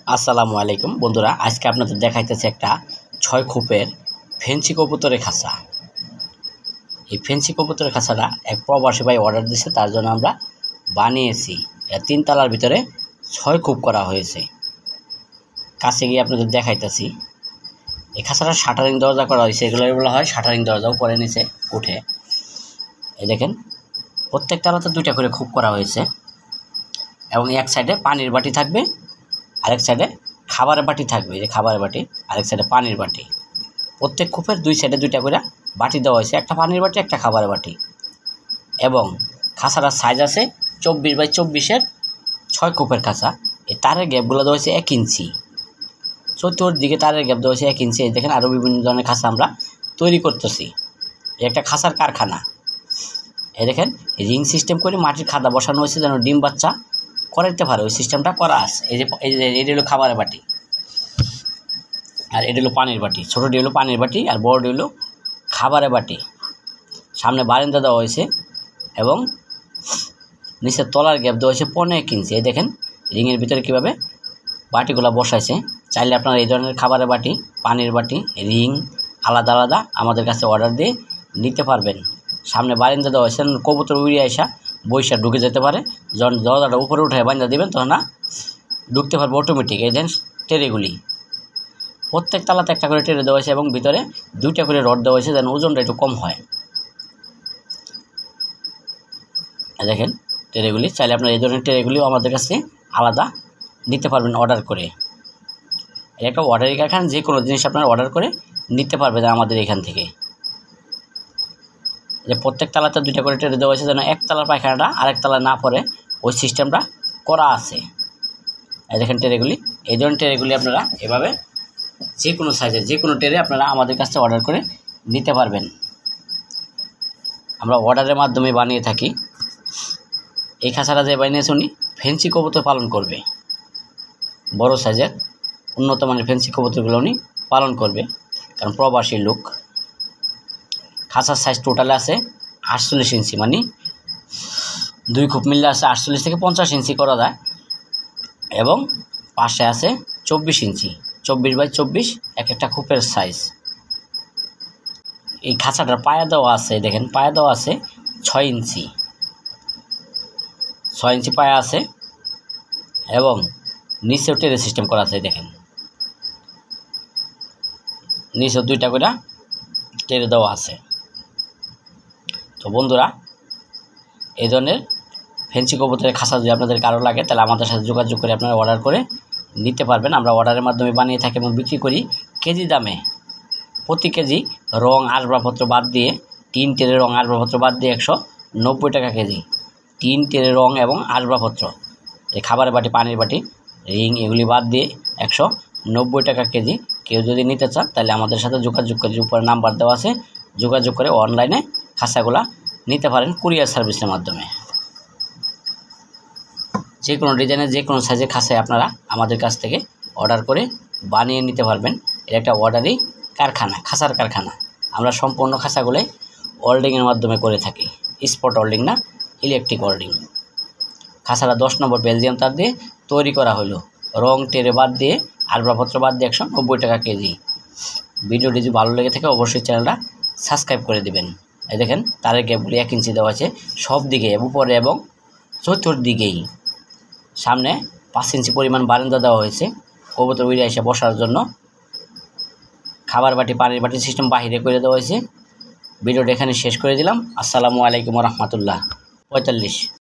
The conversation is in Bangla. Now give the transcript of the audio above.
আসসালামু আলাইকুম বন্ধুরা, আজকে আপনাদের দেখাইতেছে একটা 6 খোপের ফেন্সি কবুতরের খাঁচা। এই ফেন্সি কবুতরের খাঁচাটা এক প্রবাসী ভাই অর্ডার দিয়েছে, তার জন্য আমরা বানিয়েছি। এটা 3 তলার ভিতরে 6 খোপ করা হয়েছে। কাছে গিয়ে আপনাদের দেখাইতেছি। এই খাঁচাটা শাটারিং দরজা করা হয়েছে, এগুলো বলা হয় শাটারিং দরজা। উপরে নিচে উঠে এই দেখেন, প্রত্যেক তলাতে 2টা করে খোপ করা হয়েছে এবং এক সাইডে পানির বাটি থাকবে, আরেক সাইডে খাবারের বাটি থাকবে। এই যে খাবারের বাটি, আরেক সাইডে পানির বাটি। প্রত্যেক খোপের 2 সাইডে 2টা করে বাটি দেওয়া হয়েছে, একটা পানির বাটি একটা খাবারের বাটি। এবং খাঁচাটার সাইজ আছে 24 বাই 24-এর 6 খোপের খাঁচা। এই তারের গ্যাপগুলো দেওয়া হয়েছে 1 ইঞ্চি। চতুর্দিকে তারের গ্যাপ দেওয়া হয়েছে 1 ইঞ্চি। এই দেখেন, আরও বিভিন্ন ধরনের খাঁচা আমরা তৈরি করতেছি। এই একটা খাঁচার কারখানা। এই দেখেন, রিং সিস্টেম করে মাটির খাদা বসানো হয়েছে যেন ডিম বাচ্চা করাইতে পারে, ওই সিস্টেমটা করা আছে। এটা হলো খাবারের বাটি, আর এটা হলো পানির বাটি। ছোটোটি হলো পানির বাটি আর বড়টি হলো খাবারের বাটি। সামনে বারান্দা দেওয়া হয়েছে এবং নিচের তলার গ্যাপ দেওয়া হয়েছে 15 ইঞ্চি। এই দেখেন রিংয়ের ভিতরে কীভাবে বাটিগুলো বসাইছে। চাইলে আপনারা এই ধরনের খাবারের বাটি, পানির বাটি, রিং আলাদা আলাদা আমাদের কাছে অর্ডার দিয়ে নিতে পারবেন। সামনে বারান্দা দেওয়া হয়েছে, কবুতর উড়ে আসা বৈশা ঢুকে যেতে পারে। যখন দরজাটা উপরে উঠে বান্ধা দিবেন তখন না ঢুকতে পারবে অটোমেটিক। এই দেন টেরেগুলি, প্রত্যেক তালাতে একটা করে টেরে দেওয়া হয়েছে এবং ভিতরে 2টা করে রড দেওয়া হয়েছে যেন ওজনটা একটু কম হয়। দেখেন টেরেগুলি, চাইলে আপনার এই ধরনের টেরেগুলিও আমাদের কাছে আলাদা নিতে পারবেন অর্ডার করে। এটা একটা অর্ডারের কারখানা, যে কোনো জিনিস আপনারা অর্ডার করে নিতে পারবেন আমাদের এখান থেকে। যে প্রত্যেক তালাতে 2টা করে টেরে দেওয়া হয়েছে যেন এক তালার পায়খানাটা আরেক তালায় না পড়ে, ওই সিস্টেমটা করা আছে। এই দেখেন টেরেগুলি, এই ধরনের টেরেগুলি আপনারা এভাবে যে কোনো সাইজের যে কোনো টেরে আপনারা আমাদের কাছে অর্ডার করে নিতে পারবেন। আমরা অর্ডারের মাধ্যমে বানিয়ে থাকি। এই খাঁচাটা যে বানিয়েছে উনি ফেন্সি কবুতর পালন করবে, বড় সাইজের উন্নত মানের ফেন্সি কবুতরগুলো উনি পালন করবে, কারণ প্রবাসী লোক। খাঁচার সাইজ টোটালে আছে 48 ইঞ্চি, মানে 2 খোপ মিললে আছে 48 থেকে 50 ইঞ্চি করা যায়। এবং পাশে আছে 24 ইঞ্চি, 24 বাই 24 এক একটা খোপের সাইজ। এই খাঁচাটার পায়া দেওয়া আছে, দেখেন পায়া দেওয়া আছে 6 ইঞ্চি, 6 ইঞ্চি পায়া আছে এবং নিচেও টেরে সিস্টেম করা আছে। দেখেন নিচেও 2টা করে টেরে দেওয়া আছে। তো বন্ধুরা, এই ধরনের ফেন্সি কবুতরের খাঁচা যদি আপনাদের কারো লাগে তাহলে আমাদের সাথে যোগাযোগ করে আপনারা অর্ডার করে নিতে পারবেন। আমরা অর্ডারের মাধ্যমে বানিয়ে থাকি এবং বিক্রি করি কেজি দামে। প্রতি কেজি রং আসবাবপত্র বাদ দিয়ে, 3 টেরে রং আসবাবপত্র বাদ দিয়ে 190 টাকা কেজি। 3 টেরে রং এবং আসবাবপত্র, এই খাবারের বাটি, পানির বাটি, রিং এগুলি বাদ দিয়ে 190 টাকা কেজি। কেউ যদি নিতে চান তাহলে আমাদের সাথে যোগাযোগ করে, উপরে নাম্বার দেওয়া আছে, যোগাযোগ করে অনলাইনে খাঁচাগুলা নিতে পারেন কুরিয়ার সার্ভিসের মাধ্যমে। যে কোনো ডিজাইনের যে কোনো সাইজের খাঁচায় আপনারা আমাদের কাছ থেকে অর্ডার করে বানিয়ে নিতে পারবেন। এটা একটা অর্ডারই কারখানা, খাঁচার কারখানা। আমরা সম্পূর্ণ খাঁচাগুলোই ওয়েল্ডিংয়ের মাধ্যমে করে থাকি, স্পট ওয়েল্ডিং না, ইলেকট্রিক ওয়েল্ডিং। খাঁচাটা 10 নম্বর বেলজিয়াম তার দিয়ে তৈরি করা হলো, রং টেরে বাদ দিয়ে, আসবাবপত্র বাদ দিয়ে 190 টাকা কেজি। ভিডিওটি যদি ভালো লেগে থাকে অবশ্যই চ্যানেলটা সাবস্ক্রাইব করে দেবেন। এই দেখেন তারের গ্যাপগুলি 1 ইঞ্চি দেওয়া আছে সব দিকে, উপরে এবং চতুর্দিকেই। সামনে 5 ইঞ্চি পরিমাণ বারান্দা দেওয়া হয়েছে কবুতর উড়ে এসে বসার জন্য। খাবার বাটি, পানির বাটি সিস্টেম বাহিরে করে দেওয়া হয়েছে। ভিডিওটা এখানে শেষ করে দিলাম। আসসালামু আলাইকুম রহমতুল্লাহ। 45।